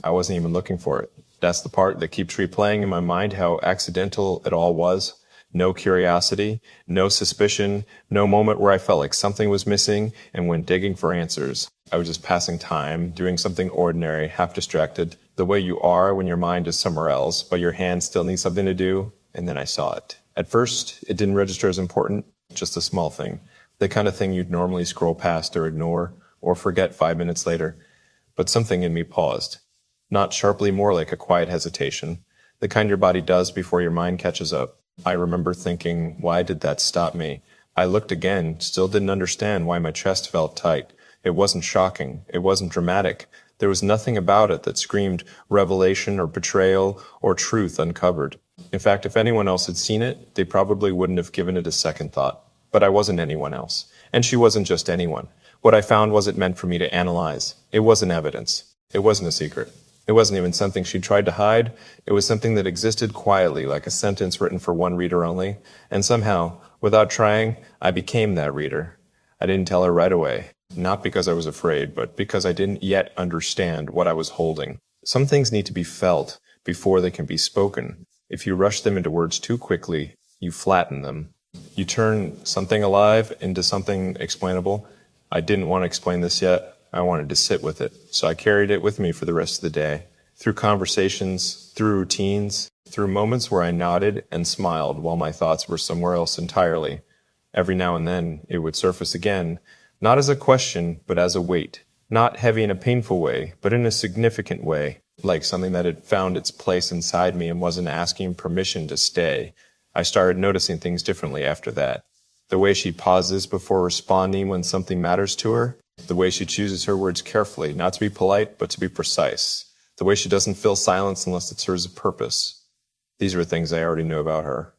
I wasn't even looking for it. That's the part that keeps replaying in my mind how accidental it all was. No curiosity, no suspicion, no moment where I felt like something was missing and went digging for answers. I was just passing time, doing something ordinary, half distracted, the way you are when your mind is somewhere else, but your hands still need something to do, and then I saw it. At first, it didn't register as important, just a small thing. The kind of thing you'd normally scroll past or ignore, or forget 5 minutes later. But something in me paused. Not sharply, more like a quiet hesitation, the kind your body does before your mind catches up. I remember thinking, why did that stop me? I looked again, still didn't understand why my chest felt tight. It wasn't shocking. It wasn't dramatic. There was nothing about it that screamed revelation or betrayal or truth uncovered. In fact, if anyone else had seen it, they probably wouldn't have given it a second thought. But I wasn't anyone else. And she wasn't just anyone. What I found was it meant for me to analyze. It wasn't evidence. It wasn't a secret. It wasn't even something she tried to hide. It was something that existed quietly, like a sentence written for one reader only. And somehow, without trying, I became that reader. I didn't tell her right away. Not because I was afraid, but because I didn't yet understand what I was holding. Some things need to be felt before they can be spoken. If you rush them into words too quickly, you flatten them. You turn something alive into something explainable. I didn't want to explain this yet. I wanted to sit with it, so I carried it with me for the rest of the day, through conversations, through routines, through moments where I nodded and smiled while my thoughts were somewhere else entirely. Every now and then, it would surface again, not as a question, but as a weight, not heavy in a painful way, but in a significant way, like something that had found its place inside me and wasn't asking permission to stay. I started noticing things differently after that. The way she pauses before responding when something matters to her, the way she chooses her words carefully, not to be polite, but to be precise. The way she doesn't fill silence unless it serves a purpose. These were things I already knew about her.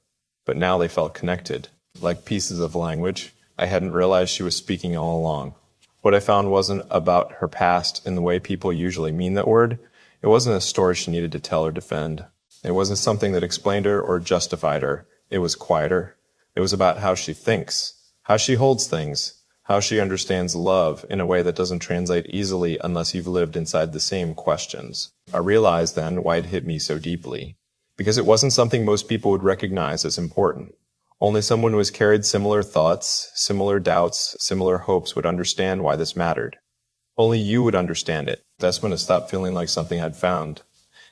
But now they felt connected, like pieces of language I hadn't realized she was speaking all along. What I found wasn't about her past in the way people usually mean that word. It wasn't a story she needed to tell or defend. It wasn't something that explained her or justified her. It was quieter. It was about how she thinks, how she holds things, how she understands love in a way that doesn't translate easily unless you've lived inside the same questions. I realized then why it hit me so deeply. Because it wasn't something most people would recognize as important. Only someone who has carried similar thoughts, similar doubts, similar hopes would understand why this mattered. Only you would understand it. That's when it stopped feeling like something I'd found.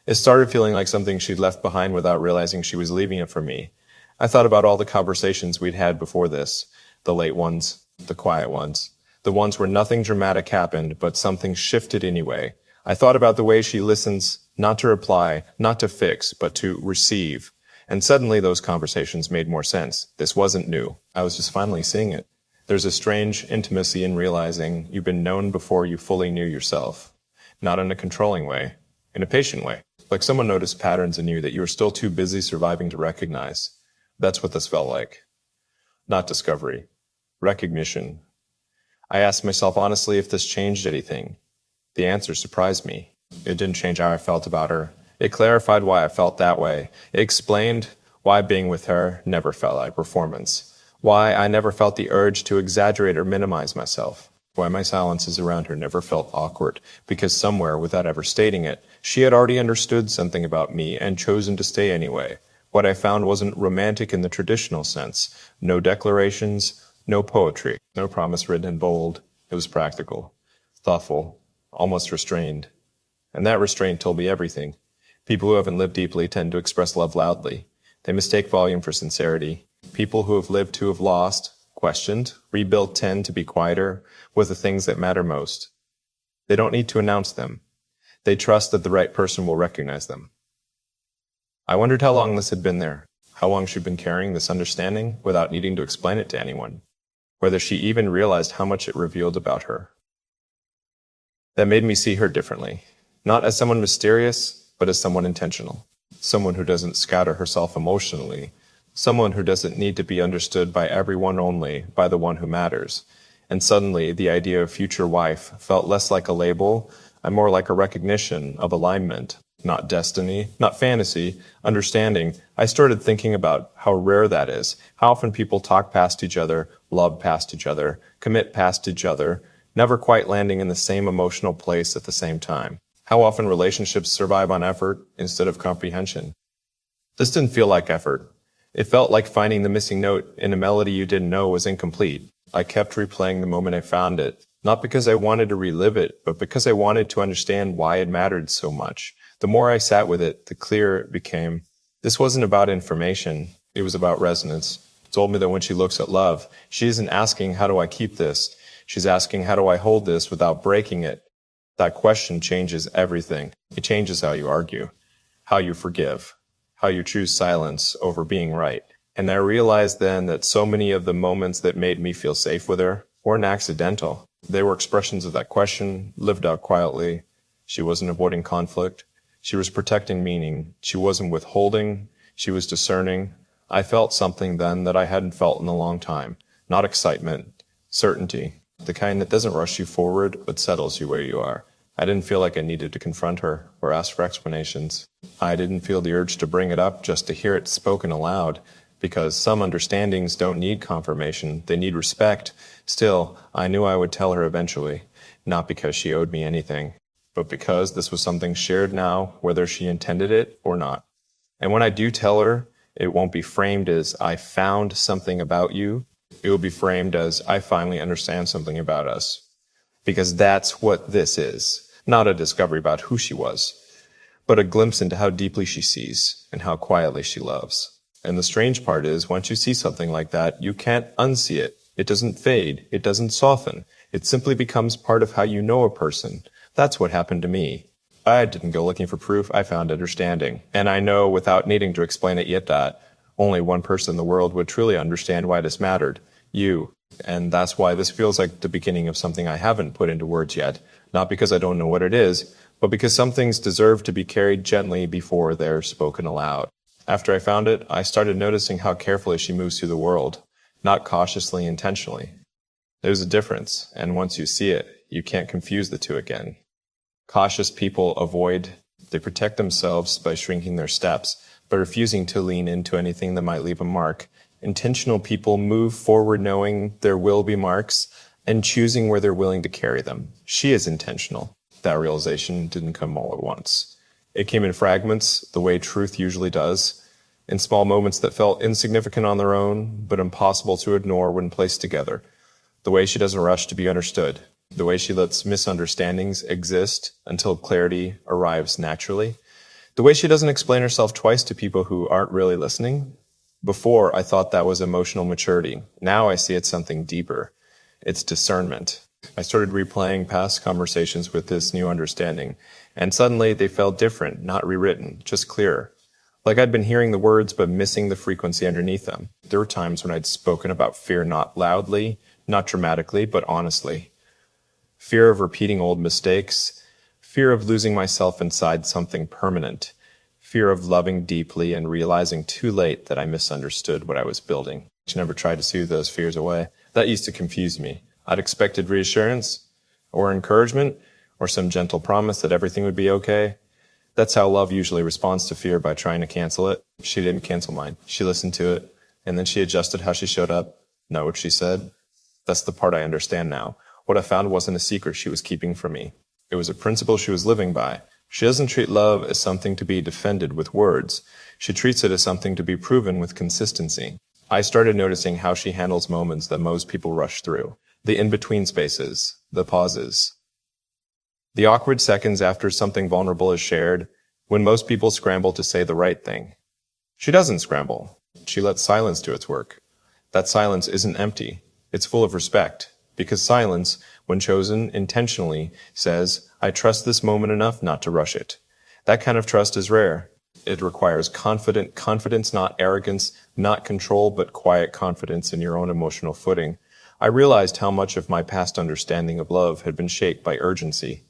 It started feeling like something she'd left behind without realizing she was leaving it for me. I thought about all the conversations we'd had before this, the late ones, the quiet ones, the ones where nothing dramatic happened, but something shifted anyway. I thought about the way she listens, not to reply, not to fix, but to receive. And suddenly those conversations made more sense. This wasn't new. I was just finally seeing it. There's a strange intimacy in realizing you've been known before you fully knew yourself. Not in a controlling way, in a patient way. Like someone noticed patterns in you that you were still too busy surviving to recognize. That's what this felt like. Not discovery. Recognition. I asked myself honestly if this changed anything. The answer surprised me. It didn't change how I felt about her. It clarified why I felt that way. It explained why being with her never felt like performance. Why I never felt the urge to exaggerate or minimize myself. Why my silences around her never felt awkward. Because somewhere, without ever stating it, she had already understood something about me and chosen to stay anyway. What I found wasn't romantic in the traditional sense. No declarations, no poetry, no promise written in bold. It was practical, thoughtful, almost restrained. And that restraint told me everything. People who haven't lived deeply tend to express love loudly. They mistake volume for sincerity. People who have lived who have lost, questioned, rebuilt tend to be quieter with the things that matter most. They don't need to announce them. They trust that the right person will recognize them. I wondered how long this had been there, how long she'd been carrying this understanding without needing to explain it to anyone, whether she even realized how much it revealed about her. That made me see her differently, not as someone mysterious, but as someone intentional, someone who doesn't scatter herself emotionally, someone who doesn't need to be understood by everyone only by the one who matters. And suddenly, the idea of future wife felt less like a label and more like a recognition of alignment. Not destiny, not fantasy, understanding. I started thinking about how rare that is, how often people talk past each other, love past each other, commit past each other, never quite landing in the same emotional place at the same time. how often relationships survive on effort instead of comprehension. This didn't feel like effort. It felt like finding the missing note in a melody you didn't know was incomplete. I kept replaying the moment I found it, not because I wanted to relive it, but because I wanted to understand why it mattered so much. The more I sat with it, the clearer it became. This wasn't about information. It was about resonance. It told me that when she looks at love, she isn't asking, how do I keep this? She's asking, how do I hold this without breaking it? That question changes everything. It changes how you argue, how you forgive, how you choose silence over being right. And I realized then that so many of the moments that made me feel safe with her weren't accidental. They were expressions of that question, lived out quietly. She wasn't avoiding conflict. She was protecting meaning. She wasn't withholding. She was discerning. I felt something then that I hadn't felt in a long time. Not excitement, certainty. The kind that doesn't rush you forward, but settles you where you are. I didn't feel like I needed to confront her or ask for explanations. I didn't feel the urge to bring it up just to hear it spoken aloud, because some understandings don't need confirmation, they need respect. Still, I knew I would tell her eventually, not because she owed me anything, but because this was something shared now, whether she intended it or not. And when I do tell her, it won't be framed as, I found something about you. It will be framed as, I finally understand something about us. Because that's what this is. Not a discovery about who she was, but a glimpse into how deeply she sees and how quietly she loves. And the strange part is, once you see something like that, you can't unsee it. It doesn't fade. It doesn't soften. It simply becomes part of how you know a person. That's what happened to me. I didn't go looking for proof. I found understanding. And I know, without needing to explain it yet, that only one person in the world would truly understand why this mattered. You. And that's why this feels like the beginning of something I haven't put into words yet. Not because I don't know what it is, but because some things deserve to be carried gently before they're spoken aloud. After I found it, I started noticing how carefully she moves through the world, not cautiously, intentionally. There's a difference, and once you see it, you can't confuse the two again. Cautious people avoid, they protect themselves by shrinking their steps, by refusing to lean into anything that might leave a mark. Intentional people move forward knowing there will be marks and choosing where they're willing to carry them. She is intentional. That realization didn't come all at once. It came in fragments, the way truth usually does, in small moments that felt insignificant on their own, but impossible to ignore when placed together. The way she doesn't rush to be understood. The way she lets misunderstandings exist until clarity arrives naturally. The way she doesn't explain herself twice to people who aren't really listening. Before, I thought that was emotional maturity. Now I see it's something deeper. It's discernment. I started replaying past conversations with this new understanding, and suddenly they felt different, not rewritten, just clearer. Like I'd been hearing the words but missing the frequency underneath them. There were times when I'd spoken about fear not loudly, not dramatically, but honestly. Fear of repeating old mistakes, fear of losing myself inside something permanent, fear of loving deeply and realizing too late that I misunderstood what I was building. I never tried to soothe those fears away. That used to confuse me. I'd expected reassurance or encouragement or some gentle promise that everything would be okay. That's how love usually responds to fear, by trying to cancel it. She didn't cancel mine. She listened to it, and then she adjusted how she showed up, not what she said. That's the part I understand now. What I found wasn't a secret she was keeping from me. It was a principle she was living by. She doesn't treat love as something to be defended with words. She treats it as something to be proven with consistency. I started noticing how she handles moments that most people rush through. The in-between spaces, the pauses. The awkward seconds after something vulnerable is shared, when most people scramble to say the right thing. She doesn't scramble. She lets silence do its work. That silence isn't empty. It's full of respect. Because silence, when chosen intentionally, says, I trust this moment enough not to rush it. That kind of trust is rare. It requires confidence, not arrogance, not control, but quiet confidence in your own emotional footing. I realized how much of my past understanding of love had been shaped by urgency,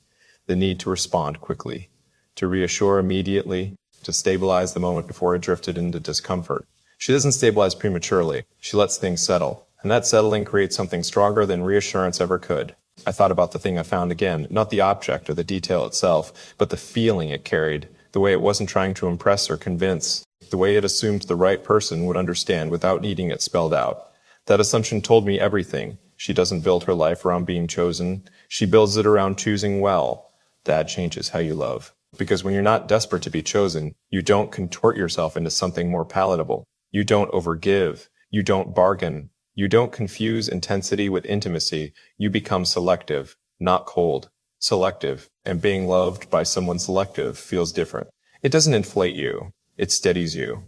the need to respond quickly, to reassure immediately, to stabilize the moment before it drifted into discomfort. She doesn't stabilize prematurely. She lets things settle. And that settling creates something stronger than reassurance ever could. I thought about the thing I found again, not the object or the detail itself, but the feeling it carried, the way it wasn't trying to impress or convince, the way it assumed the right person would understand without needing it spelled out. That assumption told me everything. She doesn't build her life around being chosen. She builds it around choosing well. That changes how you love. Because when you're not desperate to be chosen, you don't contort yourself into something more palatable. You don't overgive. You don't bargain. You don't confuse intensity with intimacy. You become selective, not cold. Selective. And being loved by someone selective feels different. It doesn't inflate you. It steadies you.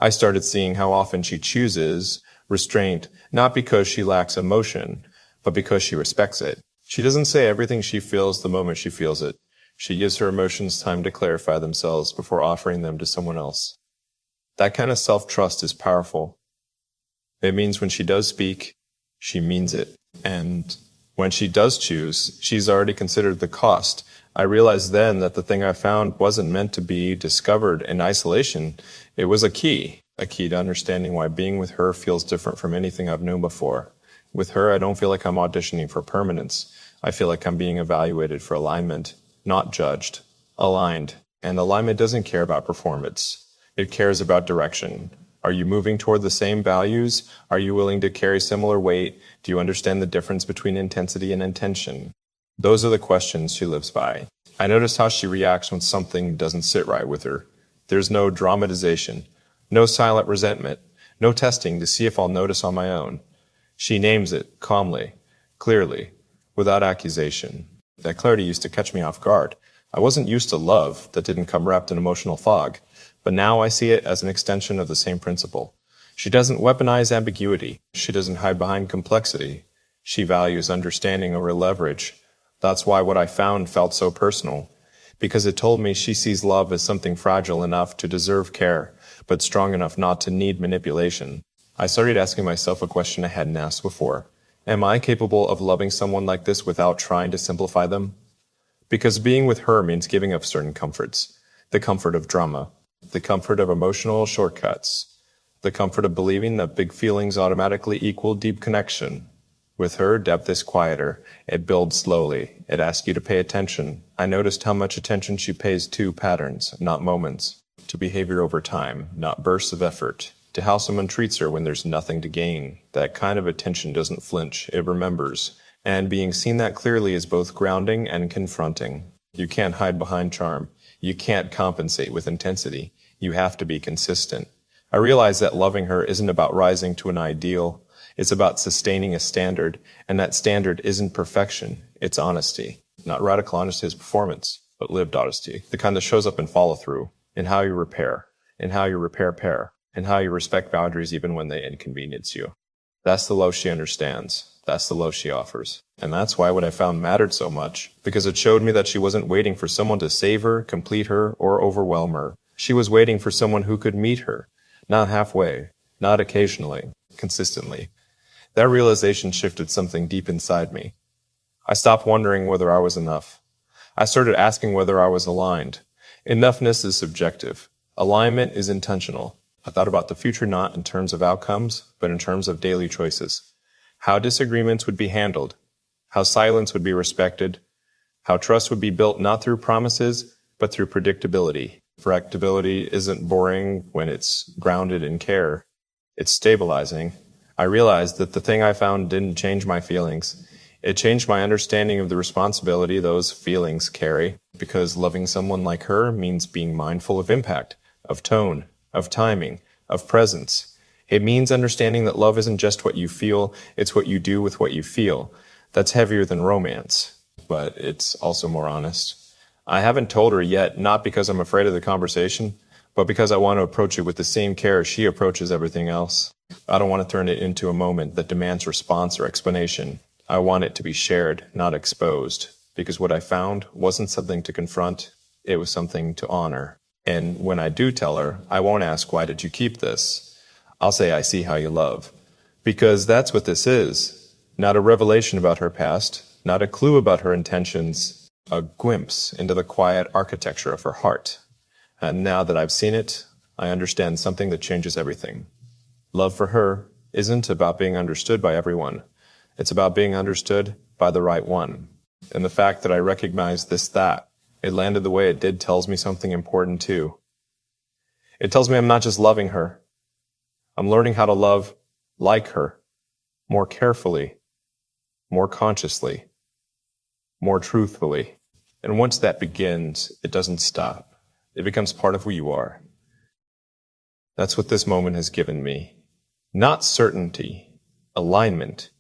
I started seeing how often she chooses restraint, not because she lacks emotion, but because she respects it. She doesn't say everything she feels the moment she feels it. She gives her emotions time to clarify themselves before offering them to someone else. That kind of self-trust is powerful. It means when she does speak, she means it. And when she does choose, she's already considered the cost. I realized then that the thing I found wasn't meant to be discovered in isolation. It was a key to understanding why being with her feels different from anything I've known before. With her, I don't feel like I'm auditioning for permanence. I feel like I'm being evaluated for alignment, not judged, aligned. And alignment doesn't care about performance. It cares about direction. Are you moving toward the same values? Are you willing to carry similar weight? Do you understand the difference between intensity and intention? Those are the questions she lives by. I notice how she reacts when something doesn't sit right with her. There's no dramatization, no silent resentment, no testing to see if I'll notice on my own. She names it calmly, clearly, without accusation. That clarity used to catch me off guard. I wasn't used to love that didn't come wrapped in emotional fog, but now I see it as an extension of the same principle. She doesn't weaponize ambiguity. She doesn't hide behind complexity. She values understanding over leverage. That's why what I found felt so personal, because it told me she sees love as something fragile enough to deserve care, but strong enough not to need manipulation. I started asking myself a question I hadn't asked before. Am I capable of loving someone like this without trying to simplify them? Because being with her means giving up certain comforts. The comfort of drama, the comfort of emotional shortcuts, the comfort of believing that big feelings automatically equal deep connection. With her, depth is quieter. It builds slowly. It asks you to pay attention. I noticed how much attention she pays to patterns, not moments, to behavior over time, not bursts of effort, to how someone treats her when there's nothing to gain. That kind of attention doesn't flinch. It remembers. And being seen that clearly is both grounding and confronting. You can't hide behind charm. You can't compensate with intensity. You have to be consistent. I realize that loving her isn't about rising to an ideal. It's about sustaining a standard, and that standard isn't perfection. It's honesty. Not radical honesty as performance, but lived honesty. The kind that shows up in follow-through, in how you repair, in how you repair, and how you respect boundaries even when they inconvenience you. That's the love she understands. That's the love she offers. And that's why what I found mattered so much, because it showed me that she wasn't waiting for someone to save her, complete her, or overwhelm her. She was waiting for someone who could meet her. Not halfway, not occasionally, consistently. That realization shifted something deep inside me. I stopped wondering whether I was enough. I started asking whether I was aligned. Enoughness is subjective. Alignment is intentional. I thought about the future not in terms of outcomes, but in terms of daily choices. How disagreements would be handled, how silence would be respected, how trust would be built not through promises, but through predictability. Predictability isn't boring when it's grounded in care. It's stabilizing. I realized that the thing I found didn't change my feelings. It changed my understanding of the responsibility those feelings carry, because loving someone like her means being mindful of impact, of tone, of timing, of presence. It means understanding that love isn't just what you feel, it's what you do with what you feel. That's heavier than romance, but it's also more honest. I haven't told her yet, not because I'm afraid of the conversation, but because I want to approach it with the same care she approaches everything else. I don't want to turn it into a moment that demands response or explanation. I want it to be shared, not exposed, because what I found wasn't something to confront, it was something to honor. And when I do tell her, I won't ask, why did you keep this? I'll say, I see how you love. Because that's what this is. Not a revelation about her past, not a clue about her intentions, a glimpse into the quiet architecture of her heart. And now that I've seen it, I understand something that changes everything. Love for her isn't about being understood by everyone. It's about being understood by the right one. And the fact that I recognize that it landed the way it did tells me something important too. It tells me I'm not just loving her. I'm learning how to love like her, more carefully, more consciously, more truthfully. And once that begins, it doesn't stop. It becomes part of who you are. That's what this moment has given me. Not certainty, alignment.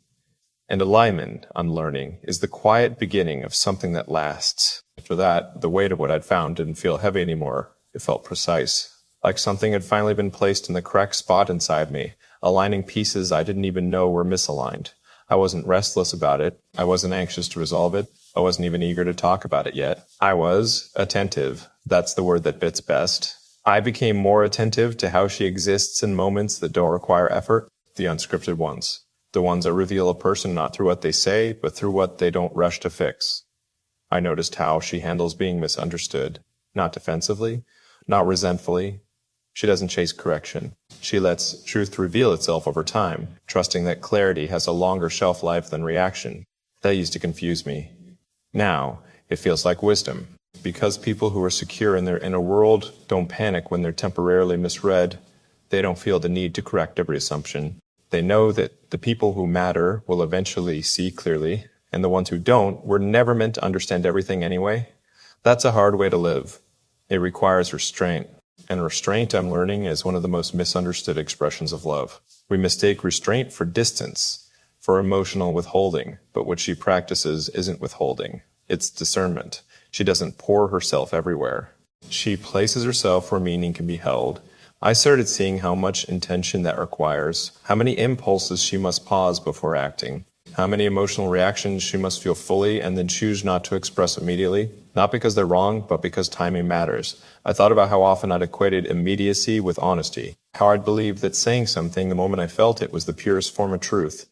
And alignment, I'm learning, is the quiet beginning of something that lasts. After that, the weight of what I'd found didn't feel heavy anymore. It felt precise. Like something had finally been placed in the correct spot inside me, aligning pieces I didn't even know were misaligned. I wasn't restless about it. I wasn't anxious to resolve it. I wasn't even eager to talk about it yet. I was attentive. That's the word that fits best. I became more attentive to how she exists in moments that don't require effort, the unscripted ones. The ones that reveal a person not through what they say, but through what they don't rush to fix. I noticed how she handles being misunderstood. Not defensively, not resentfully. She doesn't chase correction. She lets truth reveal itself over time, trusting that clarity has a longer shelf life than reaction. That used to confuse me. Now, it feels like wisdom. Because people who are secure in their inner world don't panic when they're temporarily misread, they don't feel the need to correct every assumption. They know that the people who matter will eventually see clearly, and the ones who don't were never meant to understand everything anyway. That's a hard way to live. It requires restraint. And restraint, I'm learning, is one of the most misunderstood expressions of love. We mistake restraint for distance, for emotional withholding, but what she practices isn't withholding. It's discernment. She doesn't pour herself everywhere. She places herself where meaning can be held. I started seeing how much intention that requires, how many impulses she must pause before acting, how many emotional reactions she must feel fully and then choose not to express immediately, not because they're wrong, but because timing matters. I thought about how often I'd equated immediacy with honesty, how I'd believed that saying something the moment I felt it was the purest form of truth.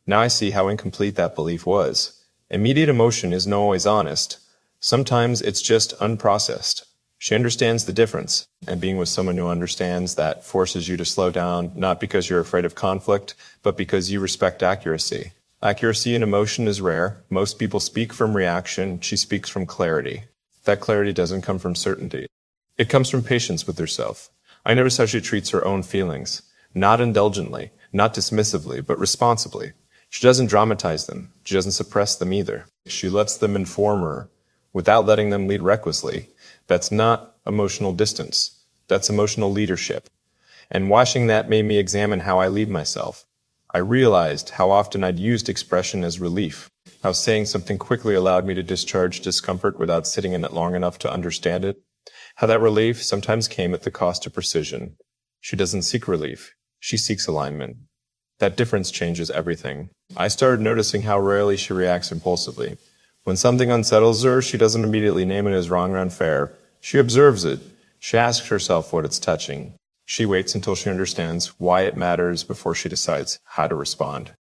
Now I see how incomplete that belief was. Immediate emotion isn't always honest. Sometimes it's just unprocessed. She understands the difference, and being with someone who understands that forces you to slow down, not because you're afraid of conflict, but because you respect accuracy. Accuracy in emotion is rare. Most people speak from reaction. She speaks from clarity. That clarity doesn't come from certainty. It comes from patience with herself. I notice how she treats her own feelings. Not indulgently, not dismissively, but responsibly. She doesn't dramatize them. She doesn't suppress them either. She lets them inform her without letting them lead recklessly. That's not emotional distance. That's emotional leadership. And watching that made me examine how I lead myself. I realized how often I'd used expression as relief, how saying something quickly allowed me to discharge discomfort without sitting in it long enough to understand it, how that relief sometimes came at the cost of precision. She doesn't seek relief. She seeks alignment. That difference changes everything. I started noticing how rarely she reacts impulsively. When something unsettles her, she doesn't immediately name it as wrong or unfair. She observes it. She asks herself what it's touching. She waits until she understands why it matters before she decides how to respond.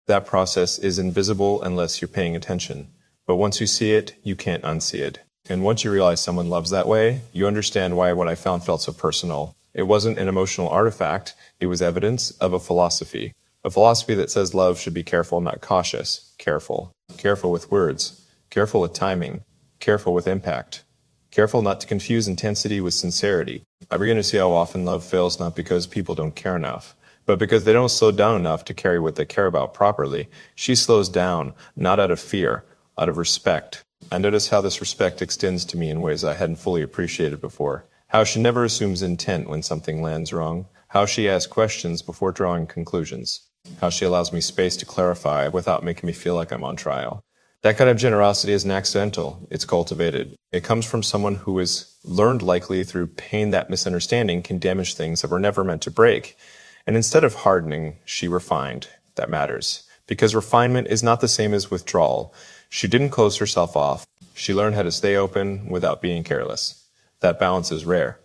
That process is invisible unless you're paying attention. But once you see it, you can't unsee it. And once you realize someone loves that way, you understand why what I found felt so personal. It wasn't an emotional artifact. It was evidence of a philosophy. A philosophy that says love should be careful, not cautious. Careful. Careful with words. Careful with timing. Careful with impact. Careful not to confuse intensity with sincerity. I begin to see how often love fails not because people don't care enough, but because they don't slow down enough to carry what they care about properly. She slows down, not out of fear, out of respect. I notice how this respect extends to me in ways I hadn't fully appreciated before. How she never assumes intent when something lands wrong. How she asks questions before drawing conclusions. How she allows me space to clarify without making me feel like I'm on trial. That kind of generosity isn't accidental. It's cultivated. It comes from someone who has learned likely through pain that misunderstanding can damage things that were never meant to break. And instead of hardening, she refined. That matters. Because refinement is not the same as withdrawal. She didn't close herself off. She learned how to stay open without being careless. That balance is rare.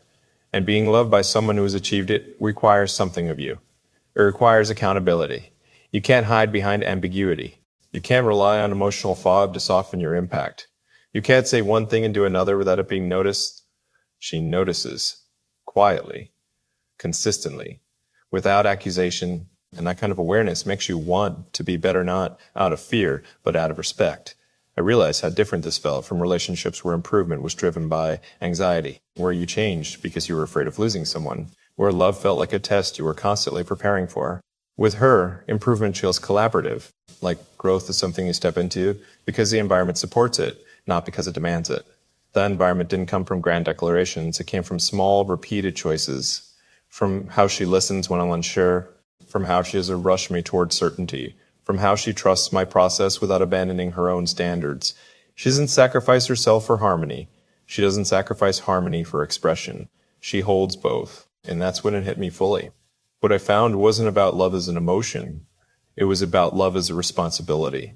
And being loved by someone who has achieved it requires something of you. It requires accountability. You can't hide behind ambiguity. You can't rely on emotional fog to soften your impact. You can't say one thing and do another without it being noticed. She notices. Quietly. Consistently. Without accusation. And that kind of awareness makes you want to be better, not out of fear, but out of respect. I realized how different this felt from relationships where improvement was driven by anxiety, where you changed because you were afraid of losing someone, where love felt like a test you were constantly preparing for. With her, improvement feels collaborative, like growth is something you step into because the environment supports it, not because it demands it. The environment didn't come from grand declarations. It came from small, repeated choices, from how she listens when I'm unsure, from how she doesn't rush me towards certainty, from how she trusts my process without abandoning her own standards. She doesn't sacrifice herself for harmony. She doesn't sacrifice harmony for expression. She holds both. And that's when it hit me fully. What I found wasn't about love as an emotion. It was about love as a responsibility.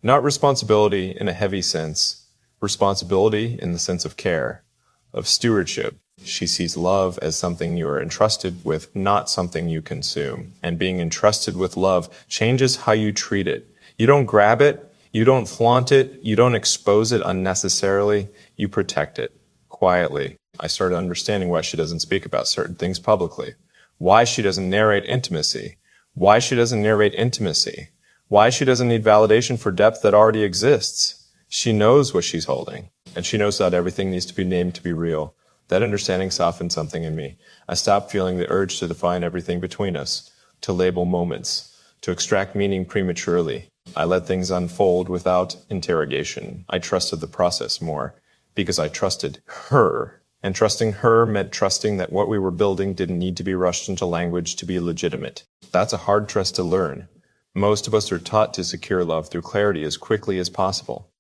Not responsibility in a heavy sense, responsibility in the sense of care, of stewardship. She sees love as something you are entrusted with, not something you consume. And being entrusted with love changes how you treat it. You don't grab it, you don't flaunt it, you don't expose it unnecessarily, you protect it quietly. I started understanding why she doesn't speak about certain things publicly, why she doesn't narrate intimacy, why she doesn't narrate intimacy, why she doesn't need validation for depth that already exists. She knows what she's holding, and she knows that everything needs to be named to be real. That understanding softened something in me. I stopped feeling the urge to define everything between us, to label moments, to extract meaning prematurely. I let things unfold without interrogation. I trusted the process more because I trusted her. And trusting her meant trusting that what we were building didn't need to be rushed into language to be legitimate. That's a hard trust to learn. Most of us are taught to secure love through clarity as quickly as possible,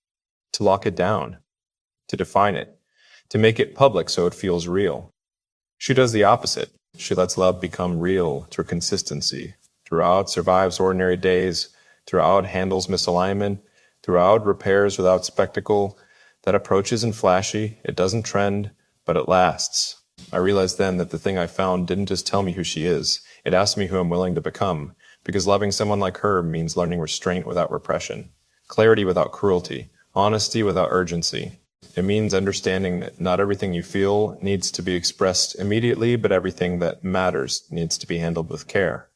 to lock it down, to define it, to make it public so it feels real. She does the opposite. She lets love become real through consistency, throughout survives ordinary days, throughout handles misalignment, throughout repairs without spectacle. That approach isn't flashy, it doesn't trend, but it lasts. I realized then that the thing I found didn't just tell me who she is, it asked me who I'm willing to become, because loving someone like her means learning restraint without repression, clarity without cruelty, honesty without urgency. It means understanding that not everything you feel needs to be expressed immediately, but everything that matters needs to be handled with care.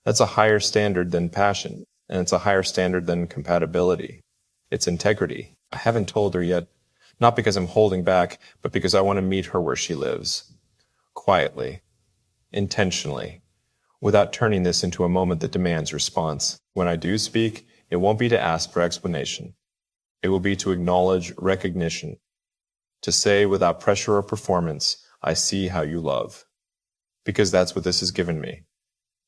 That's a higher standard than passion, and it's a higher standard than compatibility. It's integrity. I haven't told her yet, not because I'm holding back, but because I want to meet her where she lives. Quietly, intentionally, without turning this into a moment that demands response. When I do speak, it won't be to ask for explanation. It will be to acknowledge recognition, to say without pressure or performance, I see how you love. Because that's what this has given me.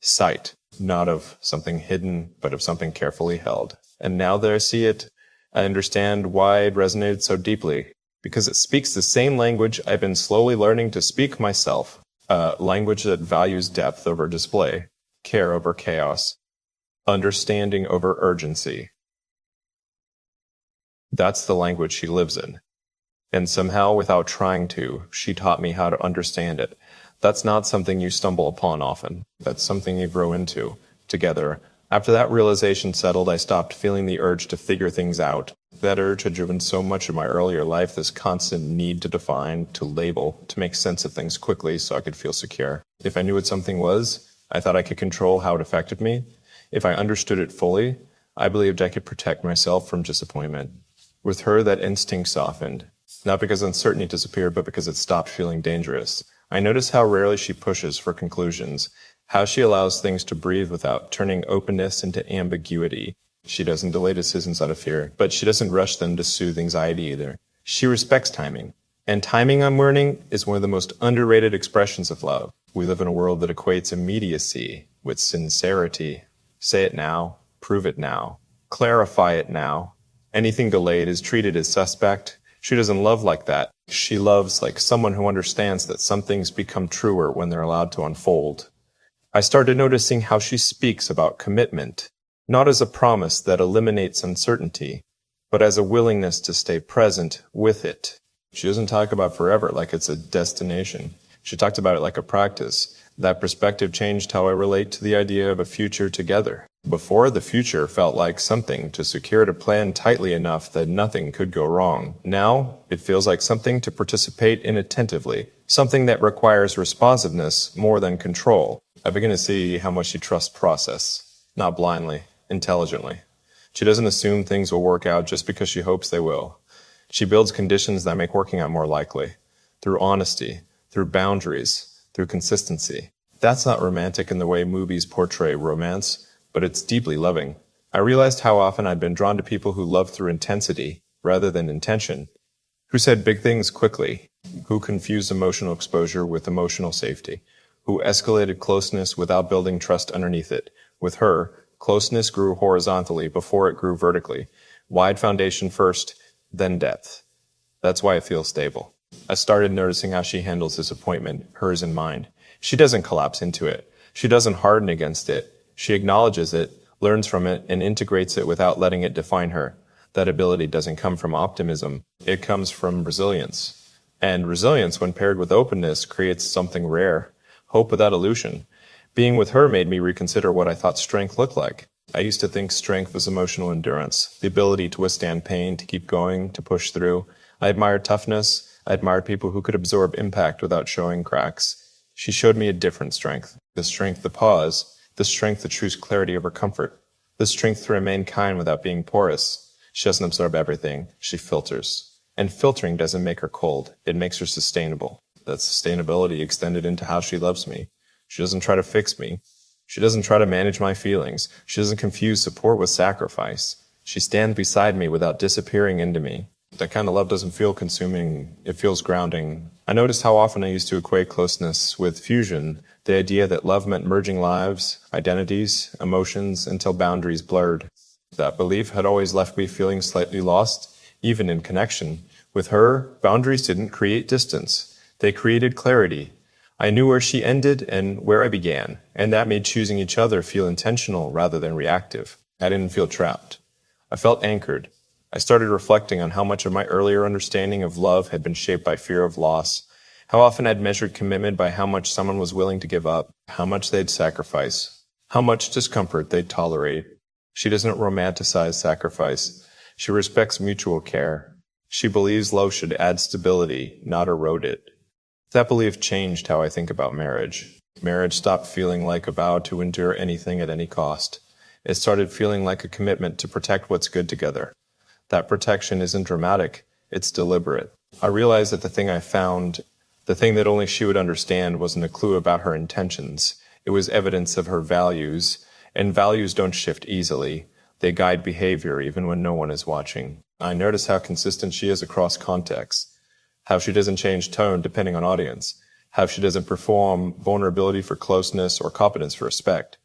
Sight, not of something hidden, but of something carefully held. And now that I see it, I understand why it resonated so deeply. Because it speaks the same language I've been slowly learning to speak myself. A language that values depth over display, care over chaos, understanding over urgency. That's the language she lives in. And somehow, without trying to, she taught me how to understand it. That's not something you stumble upon often. That's something you grow into, together. After that realization settled, I stopped feeling the urge to figure things out. That urge had driven so much of my earlier life, this constant need to define, to label, to make sense of things quickly so I could feel secure. If I knew what something was, I thought I could control how it affected me. If I understood it fully, I believed I could protect myself from disappointment. With her, that instinct softened. Not because uncertainty disappeared, but because it stopped feeling dangerous. I noticed how rarely she pushes for conclusions, how she allows things to breathe without turning openness into ambiguity. She doesn't delay decisions out of fear, but she doesn't rush them to soothe anxiety either. She respects timing. And timing, I'm learning, is one of the most underrated expressions of love. We live in a world that equates immediacy with sincerity. Say it now, prove it now, clarify it now. Anything delayed is treated as suspect. She doesn't love like that. She loves like someone who understands that some things become truer when they're allowed to unfold. I started noticing how she speaks about commitment, not as a promise that eliminates uncertainty, but as a willingness to stay present with it. She doesn't talk about forever like it's a destination. She talked about it like a practice. That perspective changed how I relate to the idea of a future together. Before, the future felt like something to secure to plan tightly enough that nothing could go wrong. Now, it feels like something to participate in attentively, something that requires responsiveness more than control. I begin to see how much she trusts process, not blindly, intelligently. She doesn't assume things will work out just because she hopes they will. She builds conditions that make working out more likely, through honesty, through boundaries, through consistency. That's not romantic in the way movies portray romance, but it's deeply loving. I realized how often I'd been drawn to people who love through intensity, rather than intention, who said big things quickly, who confused emotional exposure with emotional safety, who escalated closeness without building trust underneath it. With her, closeness grew horizontally before it grew vertically. Wide foundation first, then depth. That's why it feels stable. I started noticing how she handles disappointment, hers and mine. She doesn't collapse into it. She doesn't harden against it. She acknowledges it, learns from it, and integrates it without letting it define her. That ability doesn't come from optimism. It comes from resilience. And resilience, when paired with openness, creates something rare. Hope without illusion. Being with her made me reconsider what I thought strength looked like. I used to think strength was emotional endurance, the ability to withstand pain, to keep going, to push through. I admired toughness. I admired people who could absorb impact without showing cracks. She showed me a different strength. The strength to pause. The strength to choose clarity over comfort. The strength to remain kind without being porous. She doesn't absorb everything. She filters. And filtering doesn't make her cold. It makes her sustainable. That sustainability extended into how she loves me. She doesn't try to fix me. She doesn't try to manage my feelings. She doesn't confuse support with sacrifice. She stands beside me without disappearing into me. That kind of love doesn't feel consuming. It feels grounding. I noticed how often I used to equate closeness with fusion, the idea that love meant merging lives, identities, emotions, until boundaries blurred. That belief had always left me feeling slightly lost, even in connection. With her, boundaries didn't create distance. They created clarity. I knew where she ended and where I began, and that made choosing each other feel intentional rather than reactive. I didn't feel trapped. I felt anchored. I started reflecting on how much of my earlier understanding of love had been shaped by fear of loss, how often I'd measured commitment by how much someone was willing to give up, how much they'd sacrifice, how much discomfort they'd tolerate. She doesn't romanticize sacrifice. She respects mutual care. She believes love should add stability, not erode it. That belief changed how I think about marriage. Marriage stopped feeling like a vow to endure anything at any cost. It started feeling like a commitment to protect what's good together. That protection isn't dramatic, it's deliberate. I realized that the thing I found, the thing that only she would understand, wasn't a clue about her intentions. It was evidence of her values, and values don't shift easily. They guide behavior even when no one is watching. I notice how consistent she is across contexts, how she doesn't change tone depending on audience, how she doesn't perform vulnerability for closeness or competence for respect.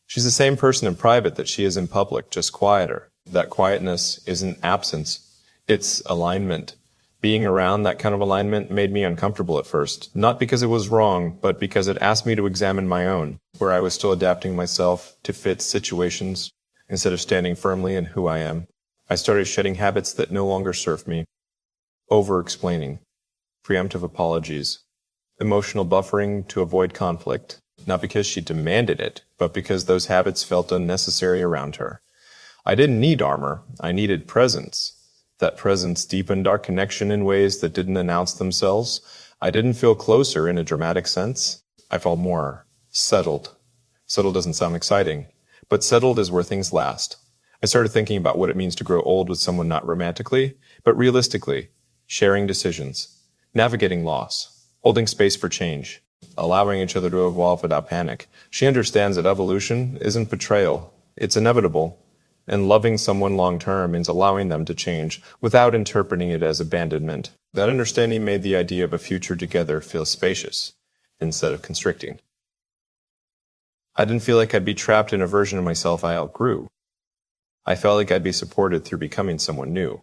She's the same person in private that she is in public, just quieter. That quietness isn't absence, it's alignment. Being around that kind of alignment made me uncomfortable at first, not because it was wrong, but because it asked me to examine my own, where I was still adapting myself to fit situations instead of standing firmly in who I am. I started shedding habits that no longer served me. Over-explaining, preemptive apologies, emotional buffering to avoid conflict, not because she demanded it, but because those habits felt unnecessary around her. I didn't need armor, I needed presence. That presence deepened our connection in ways that didn't announce themselves. I didn't feel closer in a dramatic sense. I felt more settled. Settled doesn't sound exciting, but settled is where things last. I started thinking about what it means to grow old with someone not romantically, but realistically, sharing decisions, navigating loss, holding space for change, allowing each other to evolve without panic. She understands that evolution isn't betrayal, it's inevitable. And loving someone long-term means allowing them to change without interpreting it as abandonment. That understanding made the idea of a future together feel spacious instead of constricting. I didn't feel like I'd be trapped in a version of myself I outgrew. I felt like I'd be supported through becoming someone new.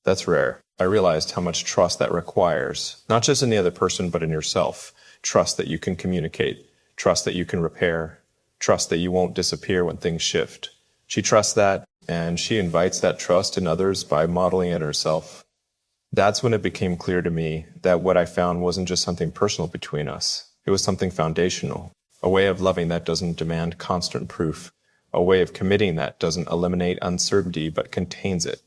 That's rare. I realized how much trust that requires, not just in the other person, but in yourself. Trust that you can communicate, trust that you can repair, trust that you won't disappear when things shift. She trusts that, and she invites that trust in others by modeling it herself. That's when it became clear to me that what I found wasn't just something personal between us. It was something foundational, a way of loving that doesn't demand constant proof, a way of committing that doesn't eliminate uncertainty but contains it,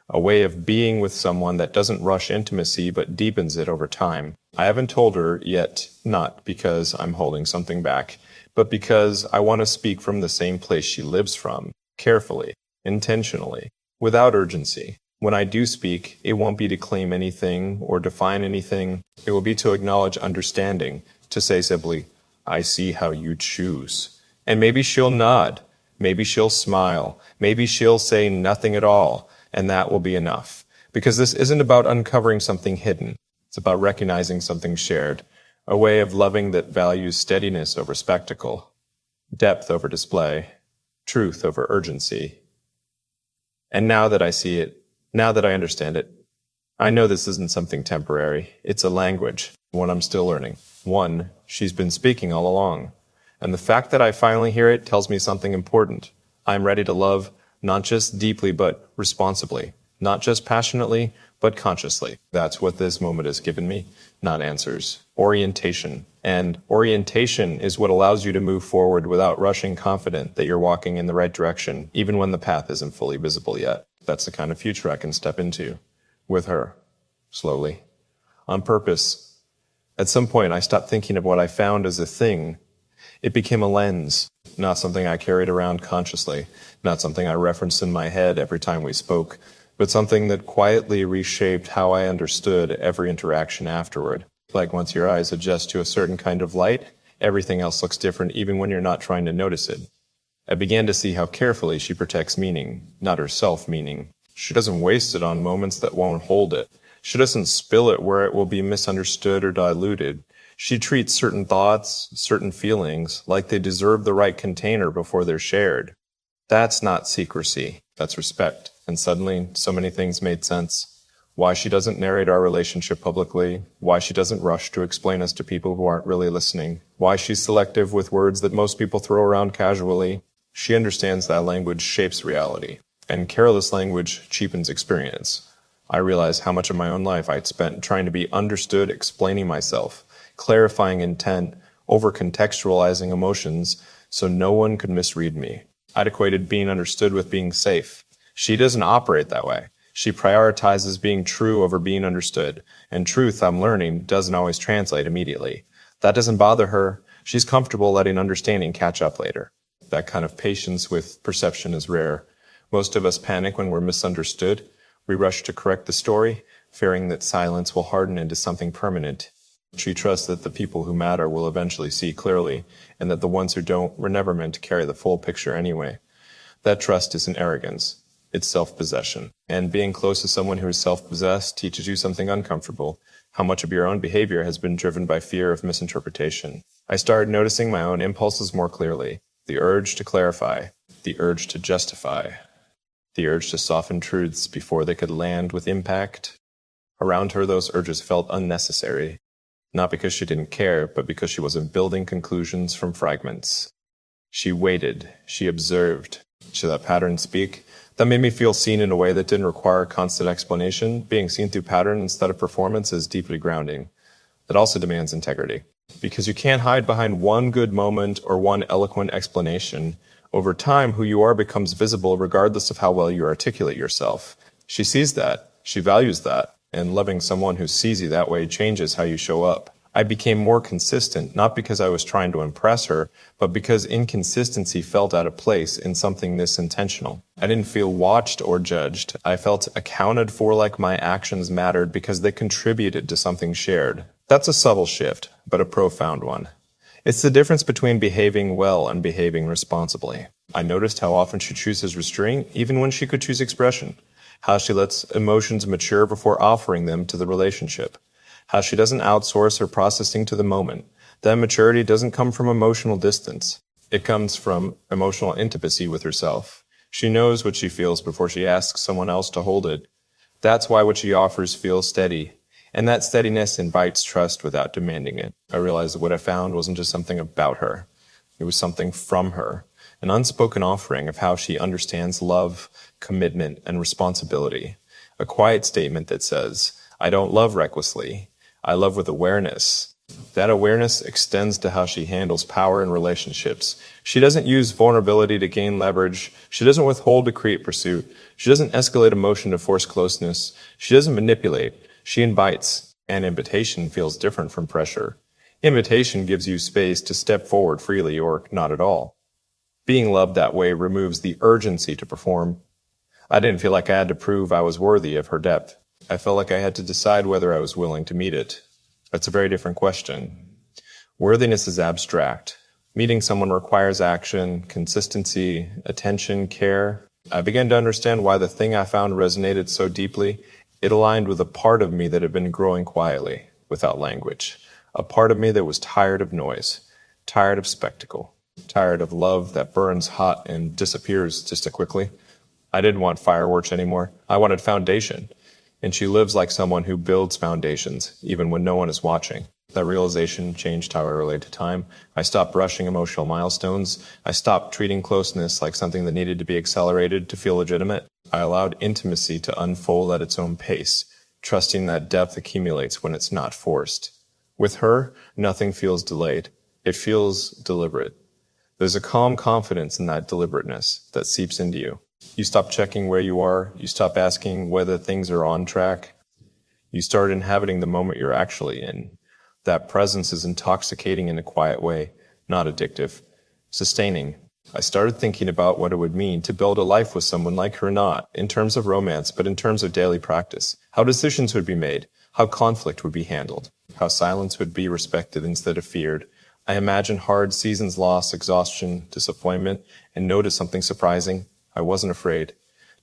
a way of being with someone that doesn't rush intimacy but deepens it over time. I haven't told her yet, not because I'm holding something back, but because I want to speak from the same place she lives from, carefully, intentionally, without urgency. When I do speak, it won't be to claim anything or define anything. It will be to acknowledge understanding, to say simply, I see how you choose. And maybe she'll nod. Maybe she'll smile. Maybe she'll say nothing at all. and that will be enough. Because this isn't about uncovering something hidden. It's about recognizing something shared, a way of loving that values steadiness over spectacle, depth over display, truth over urgency. And now that I see it, now that I understand it, I know this isn't something temporary. It's a language, one I'm still learning, one she's been speaking all along. And the fact that I finally hear it tells me something important. I'm ready to love, not just deeply, but responsibly. Not just passionately, but consciously. That's what this moment has given me, not answers. Orientation. And orientation is what allows you to move forward without rushing, confident that you're walking in the right direction, even when the path isn't fully visible yet. That's the kind of future I can step into. With her. Slowly. On purpose. At some point, I stopped thinking of what I found as a thing. It became a lens, not something I carried around consciously, not something I referenced in my head every time we spoke, but something that quietly reshaped how I understood every interaction afterward. Like once your eyes adjust to a certain kind of light, everything else looks different even when you're not trying to notice it. I began to see how carefully she protects meaning, not her self-meaning. She doesn't waste it on moments that won't hold it. She doesn't spill it where it will be misunderstood or diluted. She treats certain thoughts, certain feelings, like they deserve the right container before they're shared. That's not secrecy. That's respect. And suddenly, so many things made sense. Why she doesn't narrate our relationship publicly. Why she doesn't rush to explain us to people who aren't really listening. Why she's selective with words that most people throw around casually. She understands that language shapes reality. And careless language cheapens experience. I realized how much of my own life I'd spent trying to be understood, explaining myself, clarifying intent, over-contextualizing emotions, so no one could misread me. I'd equated being understood with being safe. She doesn't operate that way. She prioritizes being true over being understood, and truth, I'm learning, doesn't always translate immediately. That doesn't bother her. She's comfortable letting understanding catch up later. That kind of patience with perception is rare. Most of us panic when we're misunderstood. We rush to correct the story, fearing that silence will harden into something permanent. She trusts that the people who matter will eventually see clearly, and that the ones who don't were never meant to carry the full picture anyway. That trust isn't arrogance. It's self-possession. And being close to someone who is self-possessed teaches you something uncomfortable, how much of your own behavior has been driven by fear of misinterpretation. I started noticing my own impulses more clearly. The urge to clarify, the urge to justify, the urge to soften truths before they could land with impact. Around her, those urges felt unnecessary, not because she didn't care, but because she wasn't building conclusions from fragments. She waited, she observed. Should that pattern speak? That made me feel seen in a way that didn't require constant explanation. Being seen through pattern instead of performance is deeply grounding. It also demands integrity. Because you can't hide behind one good moment or one eloquent explanation. Over time, who you are becomes visible regardless of how well you articulate yourself. She sees that. She values that. And loving someone who sees you that way changes how you show up. I became more consistent, not because I was trying to impress her, but because inconsistency felt out of place in something this intentional. I didn't feel watched or judged. I felt accounted for, like my actions mattered because they contributed to something shared. That's a subtle shift, but a profound one. It's the difference between behaving well and behaving responsibly. I noticed how often she chooses restraint, even when she could choose expression. How she lets emotions mature before offering them to the relationship. How she doesn't outsource her processing to the moment. That maturity doesn't come from emotional distance. It comes from emotional intimacy with herself. She knows what she feels before she asks someone else to hold it. That's why what she offers feels steady. And that steadiness invites trust without demanding it. I realized that what I found wasn't just something about her. It was something from her. An unspoken offering of how she understands love, commitment, and responsibility. A quiet statement that says, I don't love recklessly. I love with awareness. That awareness extends to how she handles power in relationships. She doesn't use vulnerability to gain leverage. She doesn't withhold to create pursuit. She doesn't escalate emotion to force closeness. She doesn't manipulate. She invites. And invitation feels different from pressure. Invitation gives you space to step forward freely or not at all. Being loved that way removes the urgency to perform. I didn't feel like I had to prove I was worthy of her depth. I felt like I had to decide whether I was willing to meet it. That's a very different question. Worthiness is abstract. Meeting someone requires action, consistency, attention, care. I began to understand why the thing I found resonated so deeply. It aligned with a part of me that had been growing quietly, without language. A part of me that was tired of noise, tired of spectacle, tired of love that burns hot and disappears just as quickly. I didn't want fireworks anymore. I wanted foundation. And she lives like someone who builds foundations, even when no one is watching. That realization changed how I relate to time. I stopped rushing emotional milestones. I stopped treating closeness like something that needed to be accelerated to feel legitimate. I allowed intimacy to unfold at its own pace, trusting that depth accumulates when it's not forced. With her, nothing feels delayed. It feels deliberate. There's a calm confidence in that deliberateness that seeps into you. You stop checking where you are. You stop asking whether things are on track. You start inhabiting the moment you're actually in. That presence is intoxicating in a quiet way, not addictive, sustaining. I started thinking about what it would mean to build a life with someone like her, not in terms of romance, but in terms of daily practice. How decisions would be made, how conflict would be handled, how silence would be respected instead of feared. I imagined hard seasons, loss, exhaustion, disappointment, and noticed something surprising. I wasn't afraid.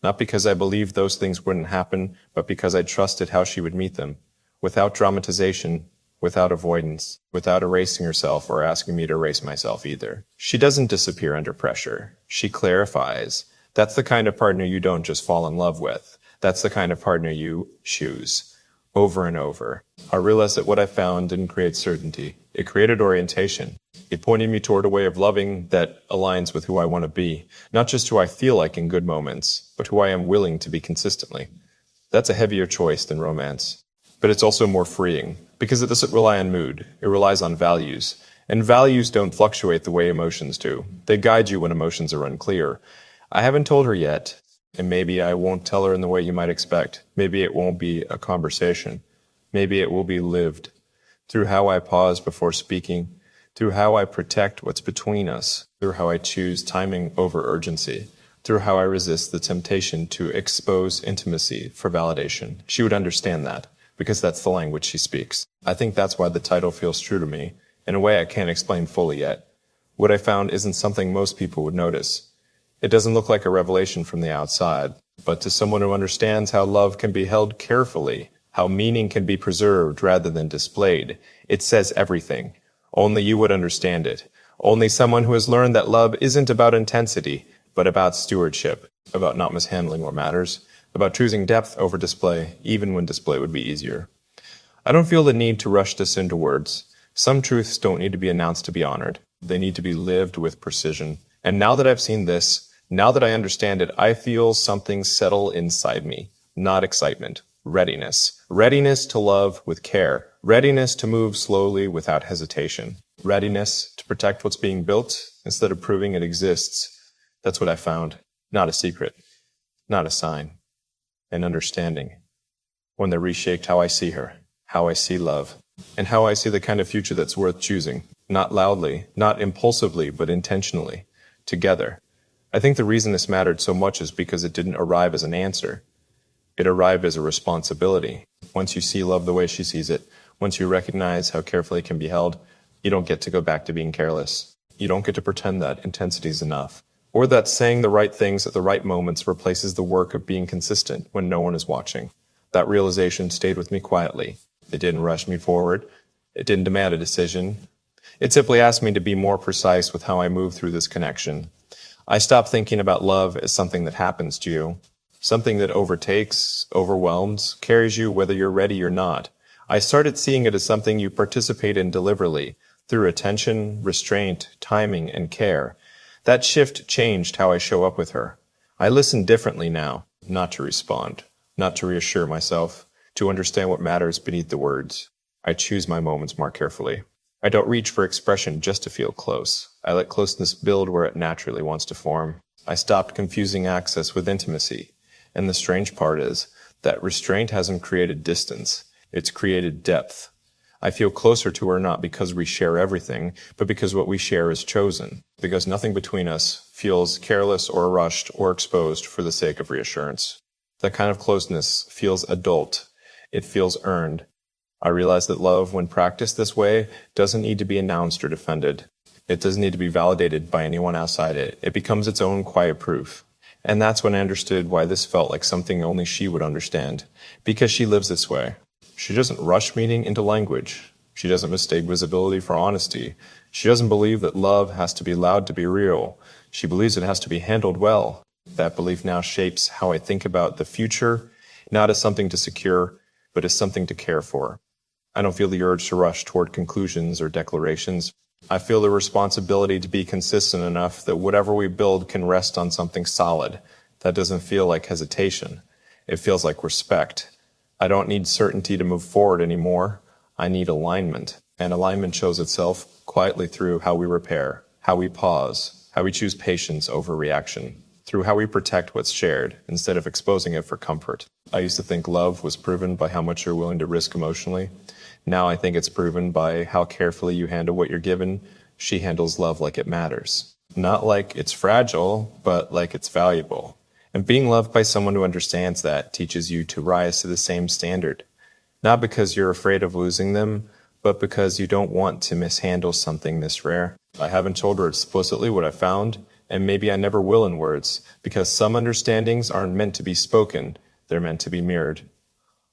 Not because I believed those things wouldn't happen, but because I trusted how she would meet them. Without dramatization, without avoidance, without erasing herself or asking me to erase myself either. She doesn't disappear under pressure. She clarifies. That's the kind of partner you don't just fall in love with. That's the kind of partner you choose. Over and over. I realized that what I found didn't create certainty. It created orientation. It pointed me toward a way of loving that aligns with who I want to be. Not just who I feel like in good moments, but who I am willing to be consistently. That's a heavier choice than romance. But it's also more freeing, because it doesn't rely on mood. It relies on values. And values don't fluctuate the way emotions do. They guide you when emotions are unclear. I haven't told her yet, and maybe I won't tell her in the way you might expect. Maybe it won't be a conversation. Maybe it will be lived. Through how I pause before speaking, through how I protect what's between us, through how I choose timing over urgency, through how I resist the temptation to expose intimacy for validation. She would understand that, because that's the language she speaks. I think that's why the title feels true to me, in a way I can't explain fully yet. What I found isn't something most people would notice. It doesn't look like a revelation from the outside, but to someone who understands how love can be held carefully, how meaning can be preserved rather than displayed, it says everything. Only you would understand it. Only someone who has learned that love isn't about intensity, but about stewardship, about not mishandling what matters, about choosing depth over display, even when display would be easier. I don't feel the need to rush this into words. Some truths don't need to be announced to be honored. They need to be lived with precision. And now that I've seen this, now that I understand it, I feel something settle inside me. Not excitement. Readiness. Readiness to love with care. Readiness to move slowly without hesitation. Readiness to protect what's being built instead of proving it exists. That's what I found. Not a secret. Not a sign. An understanding. One that reshaped how I see her, how I see love, and how I see the kind of future that's worth choosing. Not loudly, not impulsively, but intentionally. Together. I think the reason this mattered so much is because it didn't arrive as an answer. It arrived as a responsibility. Once you see love the way she sees it, once you recognize how carefully it can be held, you don't get to go back to being careless. You don't get to pretend that intensity is enough, or that saying the right things at the right moments replaces the work of being consistent when no one is watching. That realization stayed with me quietly. It didn't rush me forward. It didn't demand a decision. It simply asked me to be more precise with how I move through this connection. I stopped thinking about love as something that happens to you, something that overtakes, overwhelms, carries you whether you're ready or not. I started seeing it as something you participate in deliberately, through attention, restraint, timing, and care. That shift changed how I show up with her. I listen differently now, not to respond, not to reassure myself, to understand what matters beneath the words. I choose my moments more carefully. I don't reach for expression just to feel close. I let closeness build where it naturally wants to form. I stopped confusing access with intimacy. And the strange part is that restraint hasn't created distance. It's created depth. I feel closer to her not because we share everything, but because what we share is chosen. Because nothing between us feels careless or rushed or exposed for the sake of reassurance. That kind of closeness feels adult. It feels earned. I realize that love, when practiced this way, doesn't need to be announced or defended. It doesn't need to be validated by anyone outside it. It becomes its own quiet proof. And that's when I understood why this felt like something only she would understand. Because she lives this way. She doesn't rush meaning into language. She doesn't mistake visibility for honesty. She doesn't believe that love has to be loud to be real. She believes it has to be handled well. That belief now shapes how I think about the future, not as something to secure, but as something to care for. I don't feel the urge to rush toward conclusions or declarations. I feel the responsibility to be consistent enough that whatever we build can rest on something solid. That doesn't feel like hesitation. It feels like respect. I don't need certainty to move forward anymore. I need alignment. And alignment shows itself quietly through how we repair, how we pause, how we choose patience over reaction, through how we protect what's shared instead of exposing it for comfort. I used to think love was proven by how much you're willing to risk emotionally. Now I think it's proven by how carefully you handle what you're given. She handles love like it matters. Not like it's fragile, but like it's valuable. And being loved by someone who understands that teaches you to rise to the same standard. Not because you're afraid of losing them, but because you don't want to mishandle something this rare. I haven't told her explicitly what I found, and maybe I never will in words, because some understandings aren't meant to be spoken, they're meant to be mirrored.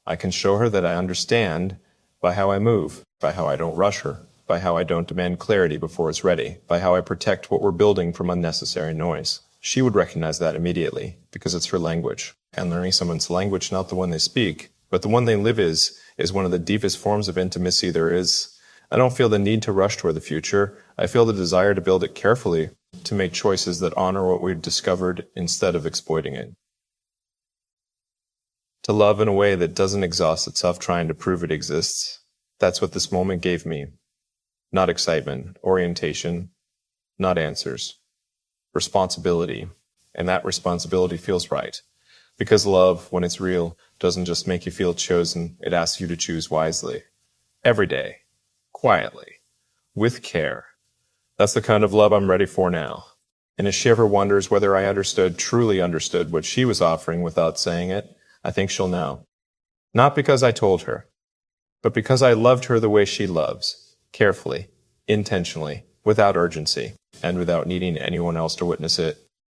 I can show her that I understand by how I move, by how I don't rush her, by how I don't demand clarity before it's ready, by how I protect what we're building from unnecessary noise. She would recognize that immediately, because it's her language. And learning someone's language, not the one they speak, but the one they live is one of the deepest forms of intimacy there is. I don't feel the need to rush toward the future. I feel the desire to build it carefully, to make choices that honor what we've discovered instead of exploiting it. To love in a way that doesn't exhaust itself trying to prove it exists. That's what this moment gave me. Not excitement, orientation, not answers. Responsibility. And that responsibility feels right. Because love, when it's real, doesn't just make you feel chosen, it asks you to choose wisely. Every day. Quietly. With care. That's the kind of love I'm ready for now. And if she ever wonders whether I truly understood what she was offering without saying it, I think she'll know. Not because I told her, but because I loved her the way she loves. Carefully, intentionally, without urgency, and without needing anyone else to witness it.